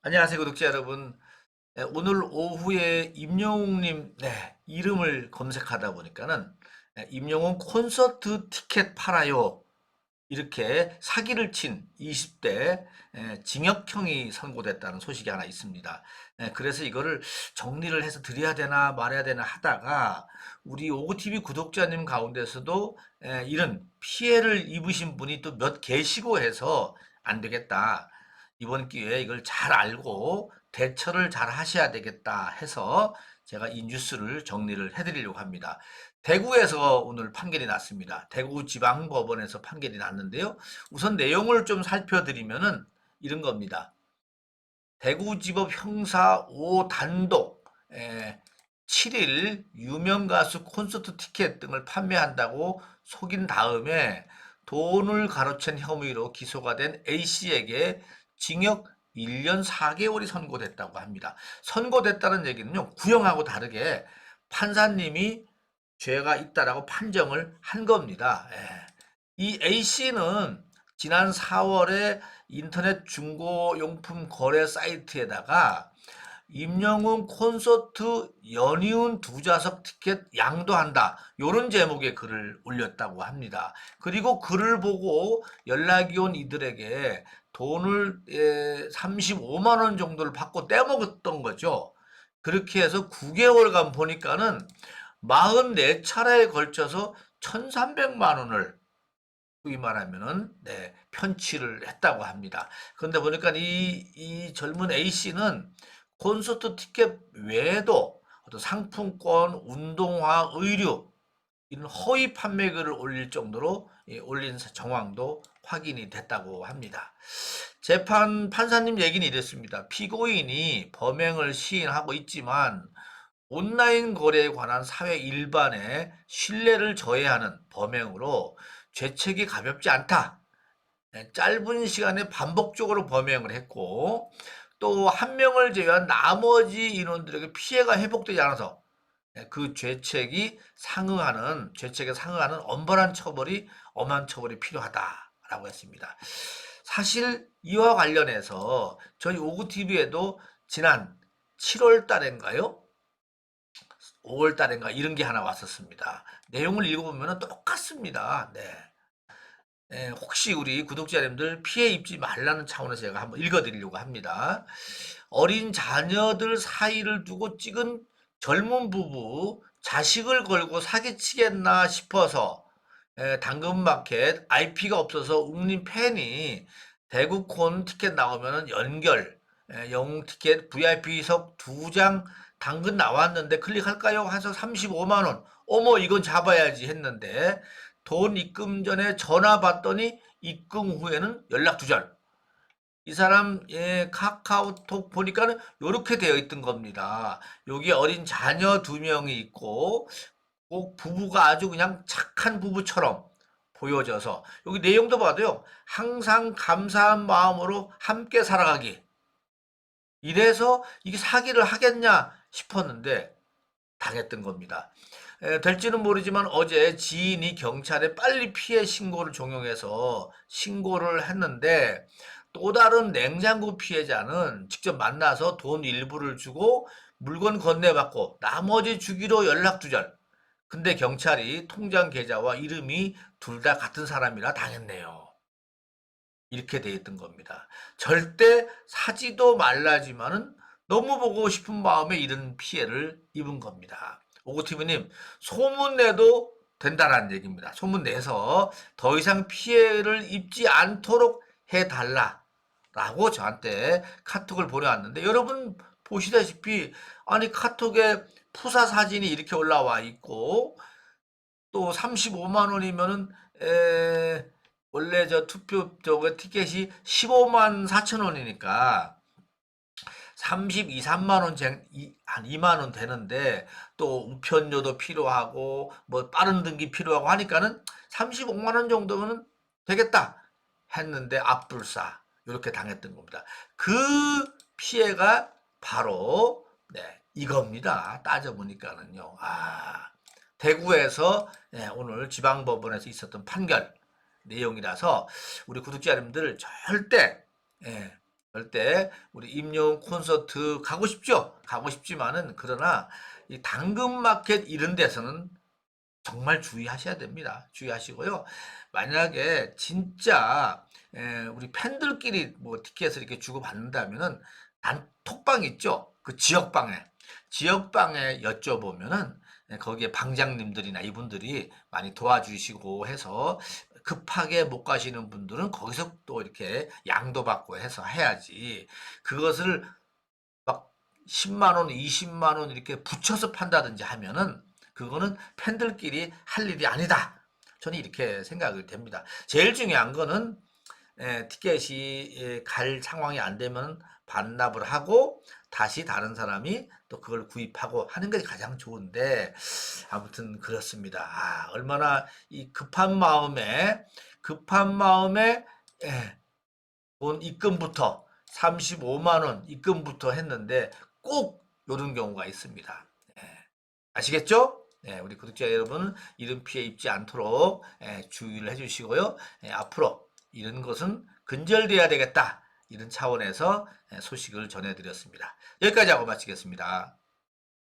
안녕하세요, 구독자 여러분. 네, 오늘 오후에 임영웅님 이름을 검색하다 보니까는 임영웅 콘서트 티켓 팔아요. 이렇게 사기를 친 20대 징역형이 선고됐다는 소식이 하나 있습니다. 그래서 이거를 정리를 해서 드려야 되나 말아야 되나 하다가 우리 오구TV 구독자님 가운데서도 이런 피해를 입으신 분이 또 몇 계시고 해서 안 되겠다. 이번 기회에 이걸 잘 알고 대처를 잘 하셔야 되겠다 해서 제가 이 뉴스를 정리를 해드리려고 합니다. 대구에서 오늘 판결이 났습니다. 대구지방법원에서 판결이 났는데요. 우선 내용을 좀 살펴드리면은 이런 겁니다. 대구지법 형사 5단독 7일 유명 가수 콘서트 티켓 등을 판매한다고 속인 다음에 돈을 가로챈 혐의로 기소가 된 A씨에게 징역 1년 4개월이 선고됐다고 합니다. 선고됐다는 얘기는요, 구형하고 다르게 판사님이 죄가 있다라고 판정을 한 겁니다. 이 A씨는 지난 4월에 인터넷 중고용품 거래 사이트에다가 임영웅 콘서트 연이은 2좌석 티켓 양도한다. 요런 제목의 글을 올렸다고 합니다. 그리고 글을 보고 연락이 온 이들에게 돈을 35만 원 정도를 받고 떼먹었던 거죠. 그렇게 해서 9개월간 보니까는 44차례에 걸쳐서 1,300만 원을 소위 말하면은 편취를 했다고 합니다. 그런데 보니까 이 젊은 A씨는 콘서트 티켓 외에도 어떤 상품권, 운동화, 의류 이런 허위 판매글을 올릴 정도로 올린 정황도 확인이 됐다고 합니다. 재판 판사님 얘기는 이랬습니다. 피고인이 범행을 시인하고 있지만 온라인 거래에 관한 사회 일반의 신뢰를 저해하는 범행으로 죄책이 가볍지 않다. 짧은 시간에 반복적으로 범행을 했고 또 한 명을 제외한 나머지 인원들에게 피해가 회복되지 않아서 그 죄책에 상응하는 엄한 처벌이 필요하다라고 했습니다. 사실 이와 관련해서 저희 오구TV에도 지난 7월 달인가요? 5월 달인가 이런 게 하나 왔었습니다. 내용을 읽어보면 똑같습니다. 네. 혹시 우리 구독자님들 피해 입지 말라는 차원에서 제가 한번 읽어드리려고 합니다. 어린 자녀들 사이를 두고 찍은 젊은 부부 자식을 걸고 사기치겠나 싶어서 당근마켓 IP가 없어서 웅님 팬이 대구콘 티켓 나오면은 영웅 티켓 VIP석 2장 당근 나왔는데 클릭할까요? 해서 35만 원. 어머 이건 잡아야지 했는데 돈 입금 전에 전화 받더니 입금 후에는 연락 두절. 이 사람 카카오톡 보니까는 이렇게 되어 있던 겁니다. 여기 어린 자녀 2명이 있고 꼭 부부가 아주 그냥 착한 부부처럼 보여져서 여기 내용도 봐도요. 항상 감사한 마음으로 함께 살아가기. 이래서 이게 사기를 하겠냐 싶었는데 당했던 겁니다. 될지는 모르지만 어제 지인이 경찰에 빨리 피해 신고를 종용해서 신고를 했는데 또 다른 냉장고 피해자는 직접 만나서 돈 일부를 주고 물건 건네받고 나머지 주기로 연락두절. 근데 경찰이 통장 계좌와 이름이 둘 다 같은 사람이라 당했네요. 이렇게 돼 있던 겁니다. 절대 사지도 말라지만은 너무 보고 싶은 마음에 이런 피해를 입은 겁니다. 오구티브님, 소문 내도 된다는 얘기입니다. 소문 내서 더 이상 피해를 입지 않도록 해달라라고 저한테 카톡을 보내왔는데 여러분 보시다시피 아니 카톡에 푸사 사진이 이렇게 올라와 있고 또 35만 원이면은 원래 저 투표 저거 티켓이 15만 4천 원이니까 32, 3만 원 한 2만 원 되는데 또 우편료도 필요하고 뭐 빠른 등기 필요하고 하니까는 35만 원 정도면 되겠다 했는데 압불사 이렇게 당했던 겁니다. 그 피해가 바로 이겁니다. 따져보니까는요. 대구에서 오늘 지방법원에서 있었던 판결 내용이라서 우리 구독자 여러분들 절대 그럴 때 우리 임영웅 콘서트 가고 싶죠? 가고 싶지만은 그러나 이 당근마켓 이런 데서는 정말 주의하셔야 됩니다. 주의하시고요. 만약에 진짜 우리 팬들끼리 뭐 티켓을 이렇게 주고받는다면은 단톡방 있죠? 그 지역방에 여쭤보면은 거기에 방장님들이나 이분들이 많이 도와주시고 해서 급하게 못 가시는 분들은 거기서 또 이렇게 양도 받고 해서 해야지 그것을 막 10만 원, 20만 원 이렇게 붙여서 판다든지 하면은 그거는 팬들끼리 할 일이 아니다. 저는 이렇게 생각이 됩니다. 제일 중요한 거는 티켓이 갈 상황이 안 되면 반납을 하고 다시 다른 사람이 또 그걸 구입하고 하는 것이 가장 좋은데 아무튼 그렇습니다. 얼마나 이 급한 마음에 돈 입금부터 35만 원 입금부터 했는데 꼭 요런 경우가 있습니다. 아시겠죠? 우리 구독자 여러분 이런 피해 입지 않도록 주의를 해주시고요. 앞으로 이런 것은 근절돼야 되겠다. 이런 차원에서 소식을 전해드렸습니다. 여기까지 하고 마치겠습니다.